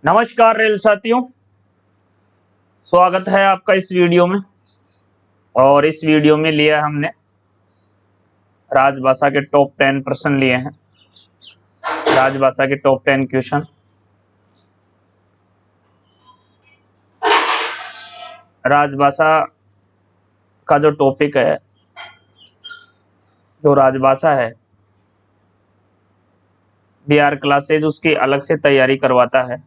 नमस्कार रेल साथियों, स्वागत है आपका इस वीडियो में। और इस वीडियो में लिया हमने राजभाषा के टॉप 10 प्रश्न लिए हैं। राजभाषा के टॉप 10 क्वेश्चन। राजभाषा का जो टॉपिक है, जो राजभाषा है, बिहार क्लासेज उसकी अलग से तैयारी करवाता है।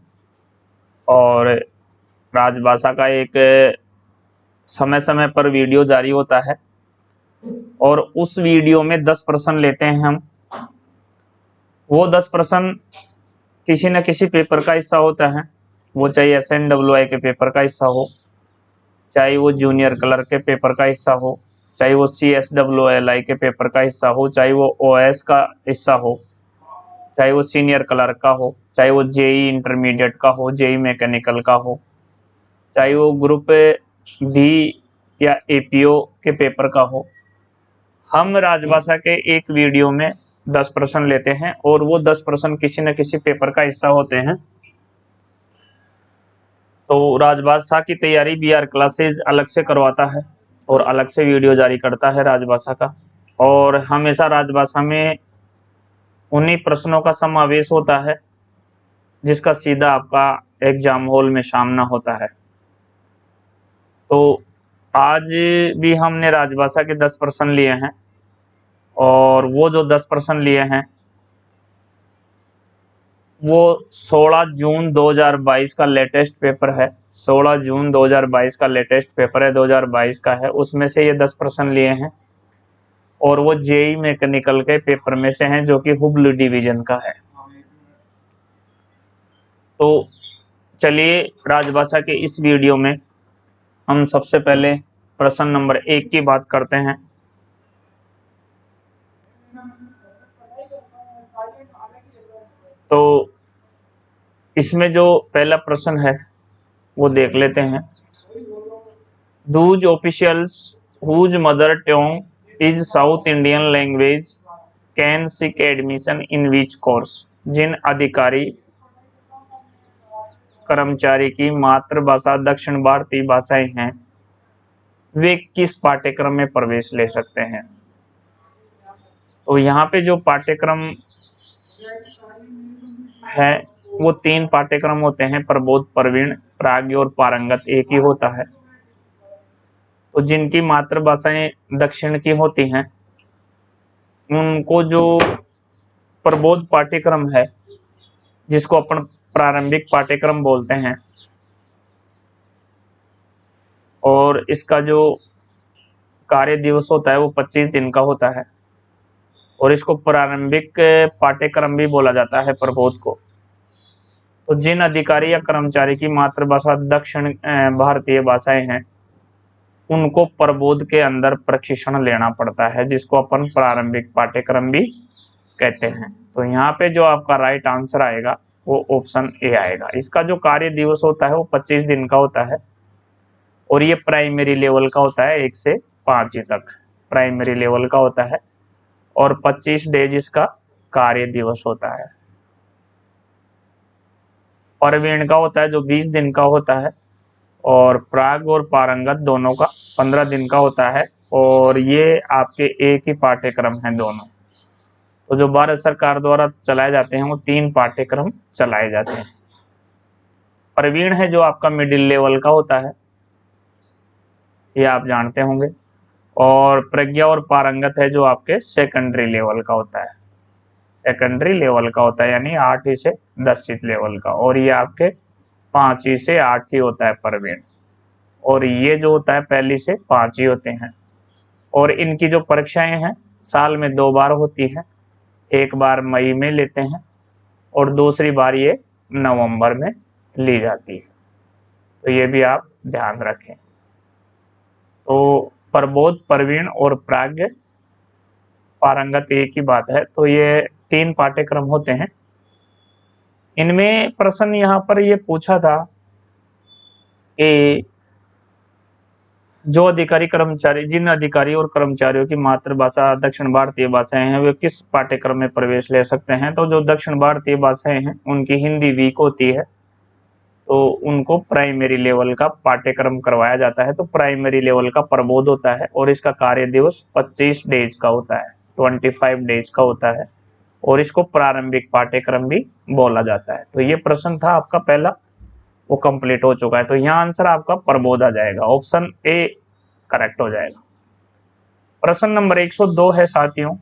और राजभाषा का एक समय समय पर वीडियो जारी होता है और उस वीडियो में 10 प्रश्न लेते हैं हम। वो 10 प्रश्न किसी न किसी पेपर का हिस्सा होता है, वो चाहे SNWI के पेपर का हिस्सा हो, चाहे वो जूनियर क्लर्क के पेपर का हिस्सा हो, चाहे वो CSWLI के पेपर का हिस्सा हो, चाहे वो OS का हिस्सा हो, चाहे वो सीनियर क्लर्क का हो, चाहे वो JEE इंटरमीडिएट का हो, JEE मैकेनिकल का हो, चाहे वो ग्रुप B या APO के पेपर का हो। हम राजभाषा के एक वीडियो में 10 प्रश्न लेते हैं और वो 10 प्रश्न किसी न किसी पेपर का हिस्सा होते हैं। तो राजभाषा की तैयारी बिहार क्लासेज अलग से करवाता है और अलग से वीडियो जारी करता है राजभाषा का। और हमेशा राजभाषा में उन्हीं प्रश्नों का समावेश होता है जिसका सीधा आपका एग्जाम हॉल में सामना होता है। तो आज भी हमने राजभाषा के 10 प्रश्न लिए हैं और वो जो 10 प्रश्न लिए हैं वो 16 जून 2022 का लेटेस्ट पेपर है। 16 जून 2022 का लेटेस्ट पेपर है, 2022 का है। उसमें से ये 10 प्रश्न लिए हैं और वो JEE मैकेनिकल के पेपर में से हैं, जो कि हुबली डिवीजन का है। तो चलिए राजभाषा के इस वीडियो में हम सबसे पहले प्रश्न नंबर 1 की बात करते हैं। तो इसमें जो पहला प्रश्न है वो देख लेते हैं। Those officials whose mother tongue is South Indian language can seek admission in which course? जिन अधिकारी कर्मचारी की मातृभाषा दक्षिण भारतीय भाषाएं हैं वे किस पाठ्यक्रम में प्रवेश ले सकते हैं? तो यहाँ पे जो पाठ्यक्रम है वो 3 पाठ्यक्रम होते हैं, प्रबोध, प्रवीण, प्राज्ञ और पारंगत एक ही होता है। तो जिनकी मातृभाषाएं दक्षिण की होती हैं उनको जो प्रबोध पाठ्यक्रम है, जिसको अपन प्रारंभिक पाठ्यक्रम बोलते हैं, और इसका जो कार्य दिवस होता है वो 25 दिन का होता है और इसको प्रारंभिक पाठ्यक्रम भी बोला जाता है प्रबोध को। तो जिन अधिकारी या कर्मचारी की मातृभाषा दक्षिण भारतीय भाषाएं हैं उनको प्रबोध के अंदर प्रशिक्षण लेना पड़ता है, जिसको अपन प्रारंभिक पाठ्यक्रम भी कहते हैं। तो यहाँ पे जो आपका राइट आंसर आएगा वो ऑप्शन A आएगा। इसका जो कार्य दिवस होता है वो 25 दिन का होता है और ये प्राइमरी लेवल का होता है, 1 से 5 तक प्राइमरी लेवल का होता है और 25 डेज इसका कार्य दिवस होता है। प्रवीण का होता है जो 20 दिन का होता है और प्राग और पारंगत दोनों का 15 दिन का होता है और ये आपके एक ही पाठ्यक्रम हैं दोनों। तो जो भारत सरकार द्वारा चलाए जाते हैं वो 3 पाठ्यक्रम चलाए जाते हैं। प्रवीण है जो आपका मिडिल लेवल का होता है, ये आप जानते होंगे, और प्रज्ञा और पारंगत है जो आपके सेकेंडरी लेवल का होता है। सेकेंडरी लेवल का होता है यानी 8वीं से 10वीं लेवल का, और ये आपके 5वीं से 8वीं होता है प्रवीण, और ये जो होता है 1ली से 5वीं होते हैं। और इनकी जो परीक्षाएं हैं साल में 2 बार होती हैं, एक बार मई में लेते हैं और दूसरी बार ये नवंबर में ली जाती है। तो ये भी आप ध्यान रखें। तो प्रबोध, प्रवीण और प्राज्ञ, पारंगत एक ही बात है। तो ये 3 पाठ्यक्रम होते हैं। इनमें प्रश्न यहाँ पर ये पूछा था कि जो अधिकारी कर्मचारी, जिन अधिकारी और कर्मचारियों की मातृभाषा दक्षिण भारतीय भाषाएं हैं वे किस पाठ्यक्रम में प्रवेश ले सकते हैं? तो जो दक्षिण भारतीय भाषाएं हैं उनकी हिंदी वीक होती है तो उनको प्राइमरी लेवल का पाठ्यक्रम करवाया जाता है। तो प्राइमरी लेवल का प्रबोध होता है और इसका कार्य दिवस 25 डेज का होता है, 25 डेज का होता है और इसको प्रारंभिक पाठ्यक्रम भी बोला जाता है। तो ये प्रश्न था आपका पहला, वो कंप्लीट हो चुका है। तो यहाँ आंसर आपका प्रबोध आ जाएगा, ऑप्शन ए करेक्ट हो जाएगा। प्रश्न नंबर 102 है साथियों,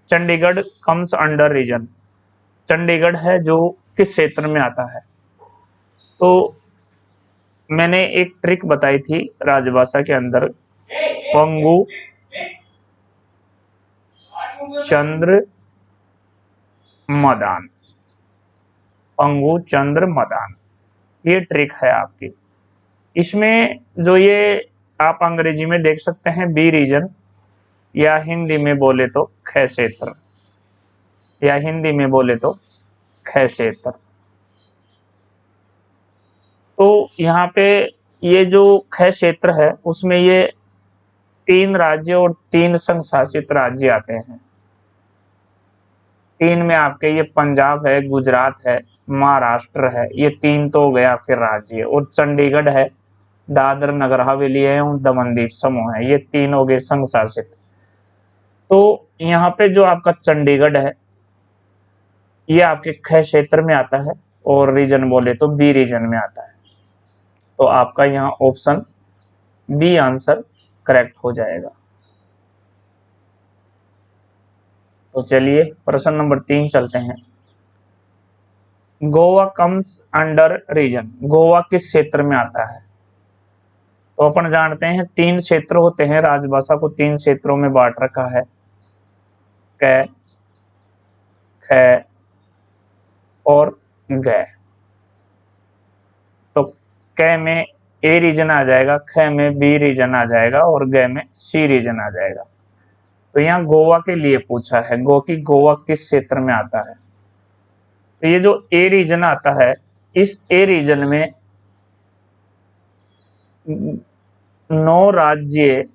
Chandigarh comes under region. Chandigarh है जो किस क्षेत्र में आता है? तो मैंने एक ट्रिक बताई थी राजभाषा के अंदर, पंगु चंद्र मदान, पंगु चंद्र मदान, ये ट्रिक है आपकी। इसमें जो ये आप अंग्रेजी में देख सकते हैं बी रीजन, या हिंदी में बोले तो ख क्षेत्र, या हिंदी में बोले तो ख क्षेत्र। तो यहाँ पे ये जो ख क्षेत्र है उसमें ये 3 राज्य और 3 संघ शासित राज्य आते हैं। 3 में आपके ये पंजाब है, गुजरात है, महाराष्ट्र है, ये 3 तो हो गए आपके राज्य, और चंडीगढ़ है, दादर नगर हवेली है और दमन दीप समूह है, ये 3 हो गए संघ शासित। तो यहाँ पे जो आपका चंडीगढ़ है ये आपके ख क्षेत्र में आता है और रीजन बोले तो बी रीजन में आता है। तो आपका यहाँ ऑप्शन बी आंसर करेक्ट हो जाएगा। तो चलिए प्रश्न नंबर 3 चलते हैं। Goa comes under region, Goa किस क्षेत्र में आता है? तो अपन जानते हैं 3 क्षेत्र होते हैं, राजभाषा को 3 क्षेत्रों में बांट रखा है, क, ख और ग। तो क में ए रीजन आ जाएगा, ख में बी रीजन आ जाएगा और ग में सी रीजन आ जाएगा। तो यहाँ गोवा के लिए पूछा है, गोवा किस क्षेत्र में आता है? तो ये जो ए रीजन आता है, इस ए रीजन में 9 राज्य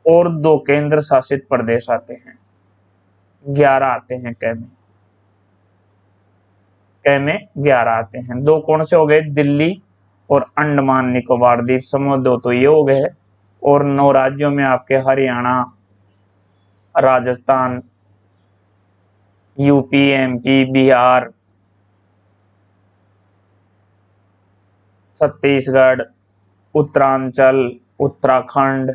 और 2 केंद्र शासित प्रदेश आते हैं, 11 आते हैं क में 11 आते हैं। 2 कौन से हो गए? दिल्ली और अंडमान निकोबार द्वीप समूह, 2 तो ये हो गए, और 9 राज्यों में आपके हरियाणा, राजस्थान, यूपी, एमपी, बिहार, छत्तीसगढ़, उत्तरांचल, उत्तराखंड,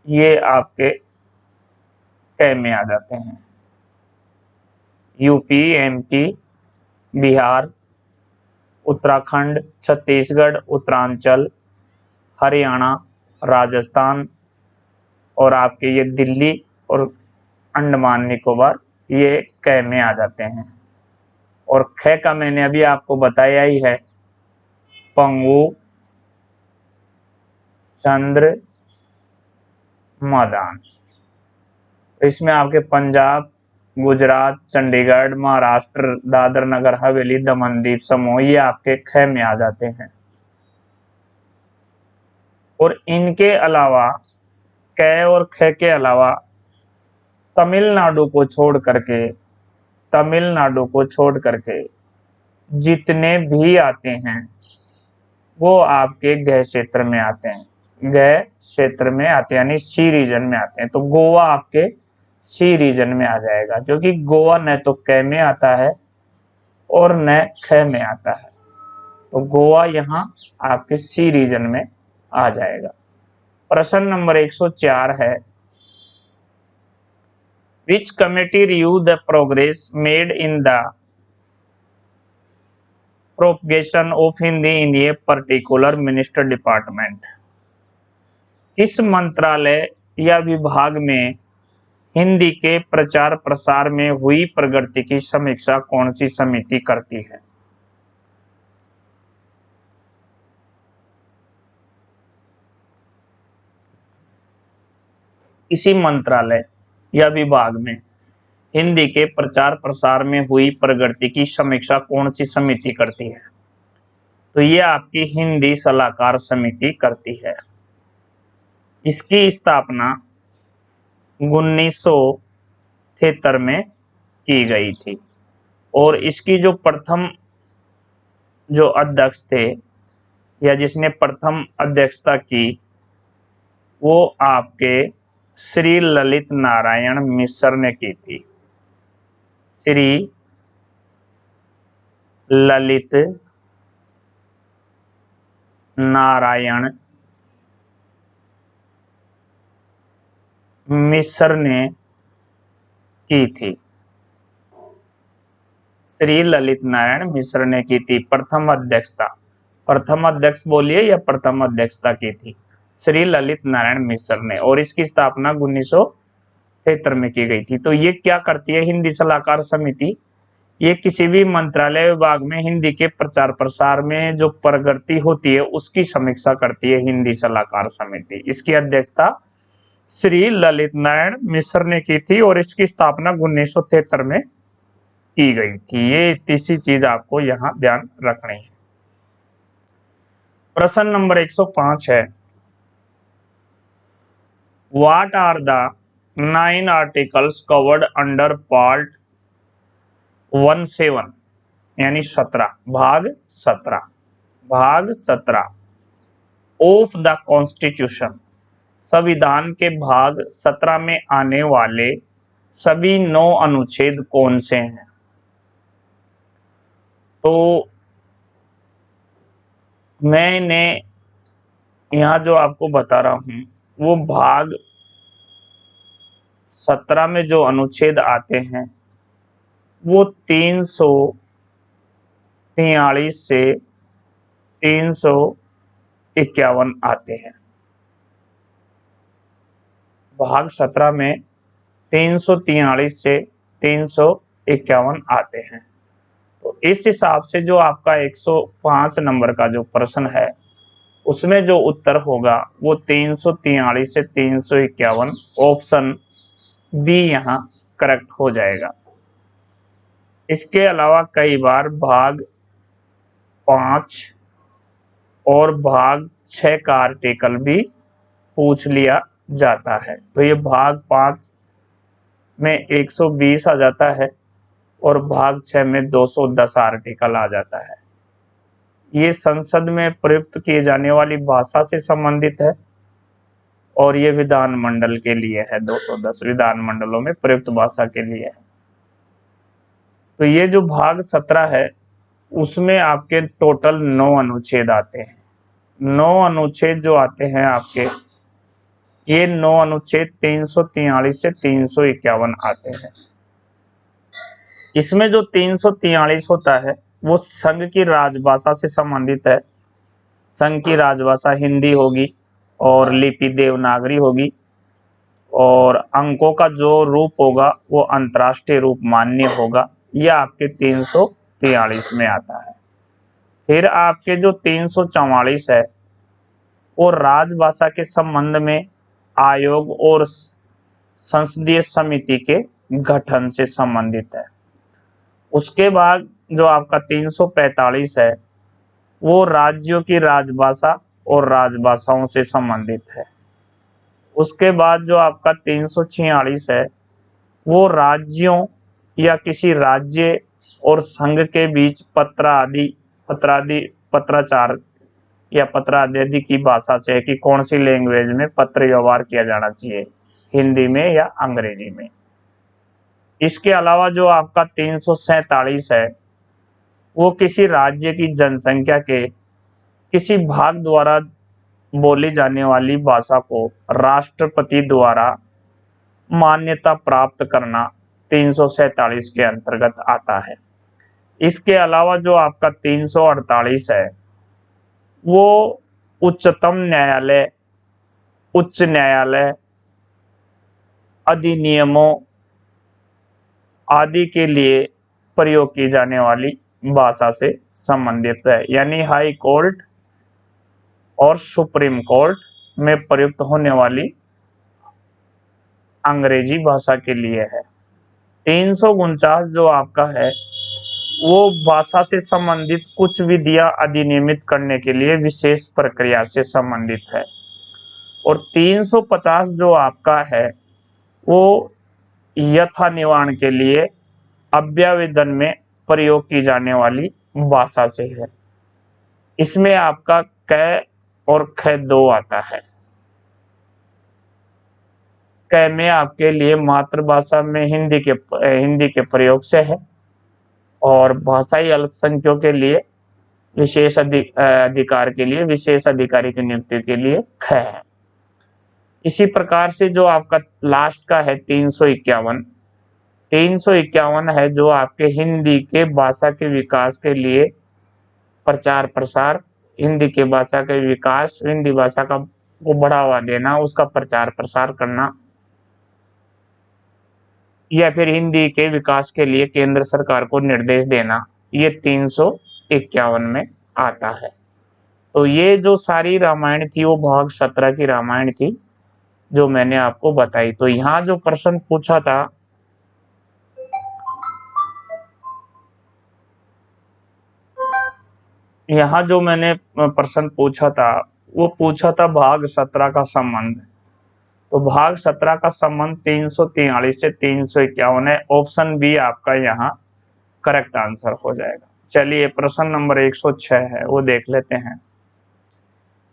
ये आपके क में आ जाते हैं। यूपी, एमपी, बिहार, उत्तराखंड, छत्तीसगढ़, उत्तरांचल, हरियाणा, राजस्थान और आपके ये दिल्ली और अंडमान निकोबार, ये क में आ जाते हैं। और ख का मैंने अभी आपको बताया ही है, पंगु चंद्र मदान। इसमें आपके पंजाब, गुजरात, चंडीगढ़, महाराष्ट्र, दादर नगर हवेली, दमन दीप समूह, ये आपके ख में आ जाते हैं। और इनके अलावा क और ख के अलावा तमिलनाडु को छोड़ करके जितने भी आते हैं वो आपके ग क्षेत्र में आते हैं, ग क्षेत्र में आते हैं, यानी सी रीजन में आते हैं। तो गोवा आपके सी रीजन में आ जाएगा, क्योंकि गोवा न तो क में आता है और न ख में आता है। तो गोवा यहाँ आपके सी रीजन में आ जाएगा। प्रश्न नंबर 104 है, विच committee review the progress made in the propagation of Hindi in a particular minister department. किस मंत्रालय या विभाग में हिंदी के प्रचार प्रसार में हुई प्रगति की समीक्षा कौन सी समिति करती है? किसी मंत्रालय या विभाग में हिंदी के प्रचार प्रसार में हुई प्रगति की समीक्षा कौन सी समिति करती है? तो ये आपकी हिंदी सलाहकार समिति करती है। इसकी स्थापना 1900 73 में की गई थी। और इसकी जो प्रथम जो अध्यक्ष थे या जिसने प्रथम अध्यक्षता की वो आपके श्री ललित नारायण मिश्र ने की थी। श्री ललित नारायण मिश्र ने की थी। श्री ललित नारायण मिश्र ने की थी प्रथम अध्यक्षता। प्रथम अध्यक्ष बोलिए या प्रथम अध्यक्षता की थी श्री ललित नारायण मिश्र ने, और इसकी स्थापना 1973 में की गई थी। तो ये क्या करती है हिंदी सलाहकार समिति? ये किसी भी मंत्रालय विभाग में हिंदी के प्रचार प्रसार में जो प्रगति होती है उसकी समीक्षा करती है हिंदी सलाहकार समिति। इसकी अध्यक्षता श्री ललित नारायण मिश्र ने की थी और इसकी स्थापना 1973 में की गई थी। ये तीसरी चीज आपको यहाँ ध्यान रखनी है। प्रश्न नंबर 105 है, what are the 9 articles covered under part 17 यानी 17 भाग 17 ऑफ द कॉन्स्टिट्यूशन, संविधान के भाग 17 में आने वाले सभी 9 अनुच्छेद कौन से हैं? तो मैंने यहाँ जो आपको बता रहा हूं वो भाग 17 में जो अनुच्छेद आते हैं वो 343 से 351 आते हैं। भाग 17 में 343 से 351 आते हैं। तो इस हिसाब से जो आपका 105 नंबर का जो प्रश्न है उसमें जो उत्तर होगा वो 343 से 351 ऑप्शन बी यहाँ करेक्ट हो जाएगा। इसके अलावा कई बार भाग 5 और भाग 6 का आर्टिकल भी पूछ लिया जाता है। तो ये भाग 5 में 120 आ जाता है और भाग 6 में 210 आर्टिकल आ जाता है। ये संसद में प्रयुक्त किए जाने वाली भाषा से संबंधित है और ये विधानमंडल के लिए है। 210 विधानमंडलों में प्रयुक्त भाषा के लिए है। तो ये जो भाग 17 है उसमें आपके टोटल 9 अनुच्छेद आते हैं। 9 अनुच्छेद जो आते हैं आपके, ये 9 अनुच्छेद 343 से 351 आते हैं। इसमें जो 343 होता है वो संघ की राजभाषा से संबंधित है। संघ की राजभाषा हिंदी होगी और लिपि देवनागरी होगी और अंकों का जो रूप होगा वो अंतर्राष्ट्रीय रूप मान्य होगा। यह आपके 343 में आता है। फिर आपके जो 344 है वो राजभाषा के संबंध में आयोग और संसदीय समिति के गठन से संबंधित है। उसके बाद जो आपका 345 है वो राज्यों की राजभाषा और राजभाषाओं से संबंधित है। उसके बाद जो आपका 346 है वो राज्यों या किसी राज्य और संघ के बीच पत्राचार या पत्रादि की भाषा से है कि कौन सी लैंग्वेज में पत्र व्यवहार किया जाना चाहिए, हिंदी में या अंग्रेजी में। इसके अलावा जो आपका 347 है वो किसी राज्य की जनसंख्या के किसी भाग द्वारा बोली जाने वाली भाषा को राष्ट्रपति द्वारा मान्यता प्राप्त करना 347 के अंतर्गत आता है। इसके अलावा जो आपका 348 है वो उच्चतम न्यायालय, उच्च न्यायालय, अधिनियमों आदि के लिए प्रयोग की जाने वाली भाषा से संबंधित है, यानी हाई कोर्ट और सुप्रीम कोर्ट में प्रयुक्त होने वाली अंग्रेजी भाषा के लिए है। 349 जो आपका है वो भाषा से संबंधित कुछ विधियां अधिनियमित करने के लिए विशेष प्रक्रिया से संबंधित है। और 350 जो आपका है वो यथा निवारण के लिए अभ्यावेदन में प्रयोग की जाने वाली भाषा से है। इसमें आपका क और ख दो आता है। क में आपके लिए मातृभाषा में हिंदी के प्रयोग से है, और भाषाई अल्पसंख्यकों के लिए विशेष अधिकार के लिए विशेष अधिकारी की नियुक्ति के लिए ख है। इसी प्रकार से जो आपका लास्ट का है 351 है, जो आपके हिंदी के भाषा के विकास के लिए प्रचार प्रसार, हिंदी के भाषा के विकास, हिंदी भाषा का को बढ़ावा देना, उसका प्रचार प्रसार करना, या फिर हिंदी के विकास के लिए केंद्र सरकार को निर्देश देना, ये 351 में आता है। तो ये जो सारी रामायण थी वो भाग 17 की रामायण थी जो मैंने आपको बताई। तो यहाँ जो प्रश्न पूछा था, यहाँ जो मैंने प्रश्न पूछा था वो पूछा था भाग 17 का संबंध। तो भाग 17 का संबंध 343 से 351 है। ऑप्शन बी आपका यहाँ करेक्ट आंसर हो जाएगा। चलिए प्रश्न नंबर 106 है, वो देख लेते हैं।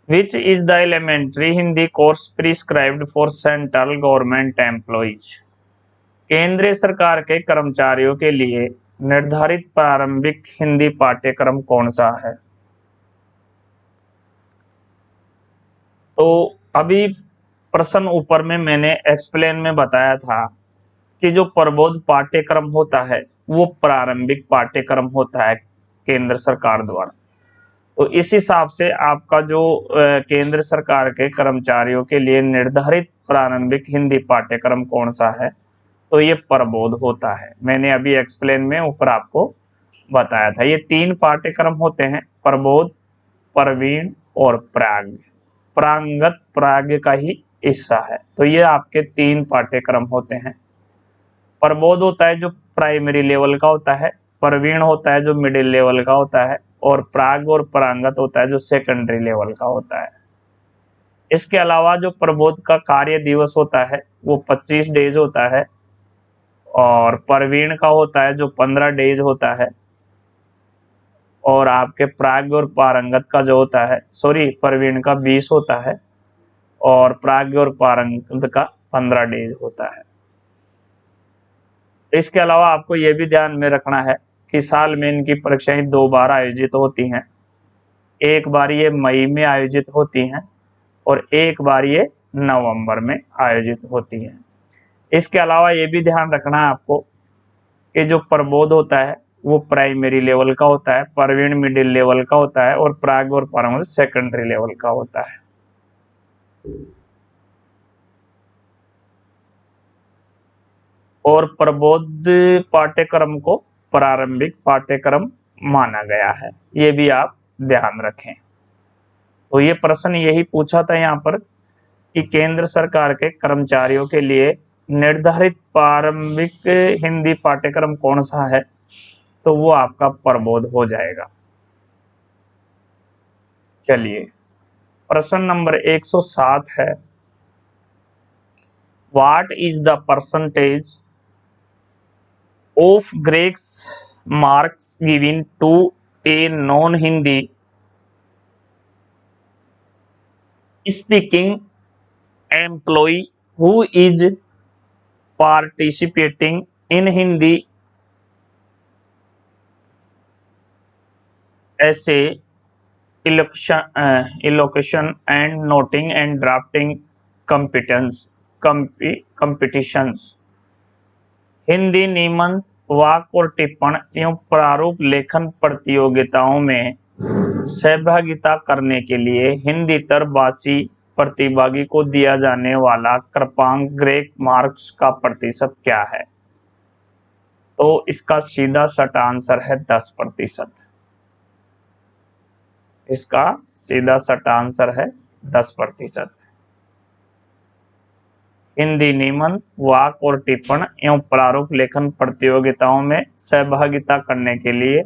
Which is the elementary Hindi course prescribed for central government employees? केंद्रीय सरकार के कर्मचारियों के लिए निर्धारित प्रारंभिक हिंदी पाठ्यक्रम कौन सा है? तो अभी प्रश्न ऊपर में मैंने एक्सप्लेन में बताया था कि जो प्रबोध पाठ्यक्रम होता है वो प्रारंभिक पाठ्यक्रम होता है केंद्र सरकार द्वारा। तो इस हिसाब से आपका जो केंद्र सरकार के कर्मचारियों के लिए निर्धारित प्रारंभिक हिंदी पाठ्यक्रम कौन सा है? तो ये प्रबोध होता है। मैंने अभी एक्सप्लेन में ऊपर आपको बताया था। ये 3 पाठ्यक्रम होते हैं, प्रबोध, प्रवीण और प्राग। प्रांगत प्राग का ही हिस्सा है। तो ये आपके 3 पाठ्यक्रम होते हैं। प्रबोध होता है जो प्राइमरी लेवल का होता है, प्रवीण होता है जो मिडिल लेवल का होता है, और प्राग और प्रांगत होता है जो सेकेंडरी लेवल का होता है। इसके अलावा जो प्रबोध का कार्य दिवस होता है वो 25 डेज होता है, और प्रवीण का होता है जो 15 डेज होता है, और आपके प्राग और पारंगत का जो होता है, प्रवीण का 20 होता है और प्राग और पारंगत का 15 डेज होता है। इसके अलावा आपको यह भी ध्यान में रखना है कि साल में इनकी परीक्षाएं 2 बार आयोजित होती हैं। एक बार ये मई में आयोजित होती हैं और एक बार ये नवंबर में आयोजित होती हैं। इसके अलावा ये भी ध्यान रखना है आपको कि जो प्रबोध होता है वो प्राइमरी लेवल का होता है, प्रवीण मिडिल लेवल का होता है, और प्राग और पारंगत सेकेंडरी लेवल का होता है। और प्रबोध पाठ्यक्रम को प्रारंभिक पाठ्यक्रम माना गया है, ये भी आप ध्यान रखें। तो ये प्रश्न यही पूछा था यहाँ पर कि केंद्र सरकार के कर्मचारियों के लिए निर्धारित प्रारंभिक हिंदी पाठ्यक्रम कौन सा है? तो वो आपका प्रबोध हो जाएगा। चलिए प्रश्न नंबर 107 है। What is the percentage of grace marks given to a non Hindi speaking employee who is participating in Hindi essay, elocution and noting and drafting competitions, Hindi निबंध, वाक और टिप्पण एवं प्रारूप लेखन प्रतियोगिताओं में सहभागिता करने के लिए हिंदीतर भाषी प्रतिभागी को दिया जाने वाला कृपांक ग्रेस मार्क्स का प्रतिशत क्या है? तो इसका सीधा सटा आंसर है 10%। इसका सीधा सटा आंसर है 10%। हिंदी निबंध, वाक और टिप्पण एवं प्रारूप लेखन प्रतियोगिताओं में सहभागिता करने के लिए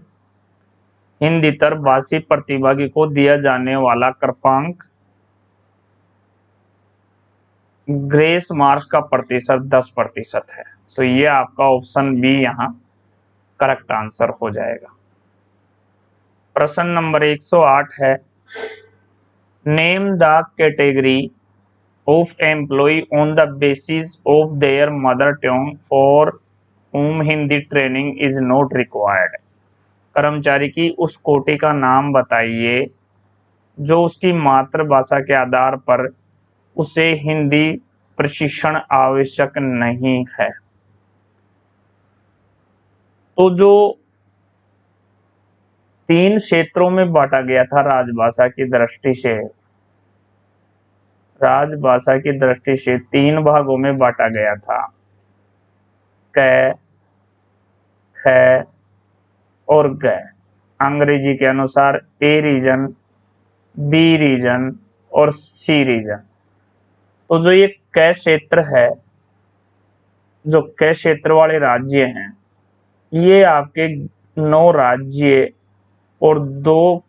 हिंदीतर भाषी प्रतिभागी को दिया जाने वाला कृपांक ग्रेस मार्क्स का प्रतिशत 10% है। तो ये आपका ऑप्शन बी यहाँ करेक्ट आंसर हो जाएगा। प्रश्न नंबर 108 है, name the category of employee on the basis of their mother tongue for whom Hindi training is not required. कर्मचारी की उस कोटि का नाम बताइए जो उसकी मातृभाषा के आधार पर उसे हिंदी प्रशिक्षण आवश्यक नहीं है। तो जो 3 क्षेत्रों में बांटा गया था राजभाषा की दृष्टि से, राजभाषा की दृष्टि से 3 भागों में बांटा गया था, क, ख और ग। अंग्रेजी के अनुसार ए रीजन, बी रीजन और सी रीजन। तो जो ये क क्षेत्र है, जो क क्षेत्र वाले राज्य हैं, ये आपके 9 राज्य और 2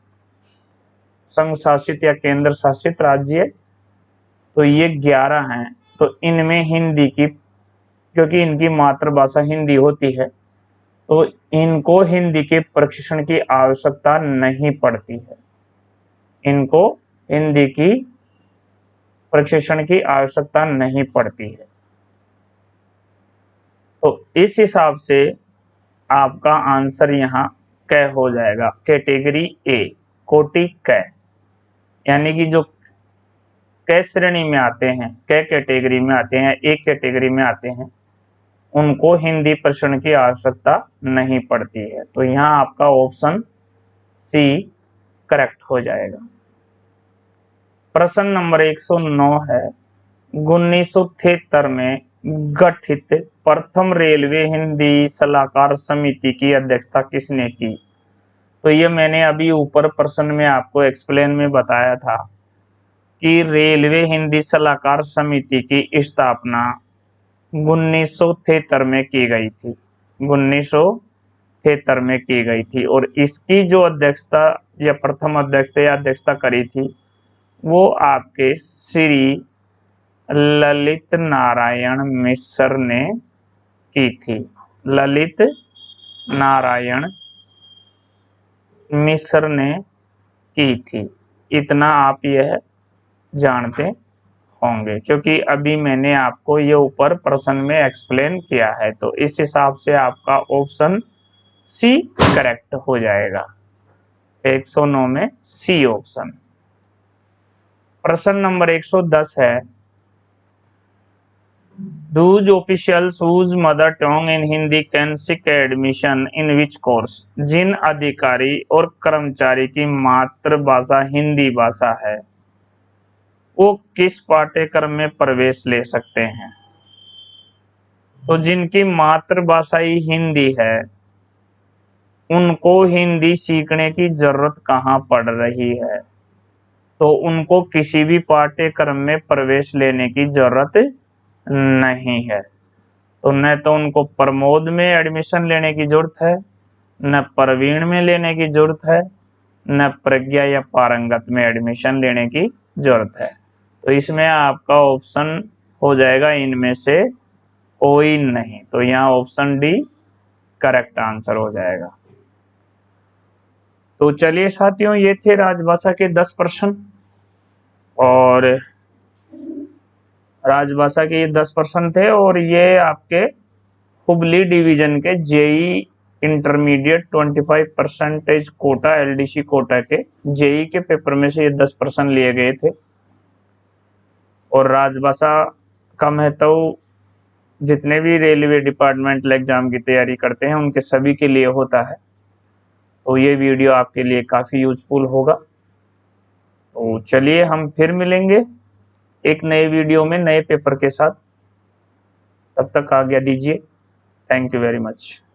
संघ शासित या केंद्र शासित राज्य, तो ये 11 हैं। तो इनमें हिंदी की, क्योंकि इनकी मातृभाषा हिंदी होती है, तो इनको हिंदी के प्रशिक्षण की आवश्यकता नहीं पड़ती है, इनको हिंदी की प्रशिक्षण की आवश्यकता नहीं पड़ती है। तो इस हिसाब से आपका आंसर यहाँ क हो जाएगा, कैटेगरी ए, कोटि क, यानी कि जो क श्रेणी में आते हैं, क कैटेगरी में आते हैं, एक कैटेगरी में आते हैं, उनको हिंदी प्रशिक्षण की आवश्यकता नहीं पड़ती है। तो यहाँ आपका ऑप्शन सी करेक्ट हो जाएगा। प्रश्न नंबर 109 है, 1973 में गठित प्रथम रेलवे हिंदी सलाहकार समिति की अध्यक्षता किसने की? तो ये मैंने अभी ऊपर प्रश्न में आपको एक्सप्लेन में बताया था कि रेलवे हिंदी सलाहकार समिति की स्थापना 1973 में की गई थी, 1973 में की गई थी। और इसकी जो अध्यक्षता या प्रथम अध्यक्षता या अध्यक्षता करी थी, वो आपके श्री ललित नारायण मिश्र ने की थी, ललित नारायण मिश्र ने की थी। इतना आप यह जानते होंगे, क्योंकि अभी मैंने आपको ये ऊपर प्रश्न में एक्सप्लेन किया है। तो इस हिसाब से आपका ऑप्शन सी करेक्ट हो जाएगा, 109 में सी ऑप्शन। प्रश्न नंबर 110 है, Those officials whose mother tongue in Hindi can seek admission in which course? जिन अधिकारी और कर्मचारी की मातृभाषा हिंदी भाषा है, वो किस पाठ्यक्रम में प्रवेश ले सकते हैं? तो जिनकी मातृभाषा ही हिंदी है, उनको हिंदी सीखने की जरूरत कहाँ पड़ रही है? तो उनको किसी भी पाठ्यक्रम में प्रवेश लेने की जरूरत नहीं है। तो न तो उनको प्रमोद में एडमिशन लेने की जरूरत है, न प्रवीण में लेने की जरूरत है, न प्रज्ञा या पारंगत में एडमिशन लेने की जरूरत है। तो इसमें आपका ऑप्शन हो जाएगा इनमें से कोई नहीं। तो यहाँ ऑप्शन डी करेक्ट आंसर हो जाएगा। तो चलिए साथियों, ये थे राजभाषा के 10 प्रश्न, और राजभाषा के ये 10 प्रश्न थे, और ये आपके हुबली डिवीजन के JE intermediate 25% quota LDC quota के जेई के पेपर में से ये 10 प्रश्न लिए गए थे। और राजभाषा का महत्व जितने भी रेलवे डिपार्टमेंटल एग्जाम की तैयारी करते हैं उनके सभी के लिए होता है। तो ये वीडियो आपके लिए काफ़ी यूजफुल होगा। तो चलिए हम फिर मिलेंगे एक नए वीडियो में नए पेपर के साथ। तब तक आज्ञा दीजिए। Thank you very much.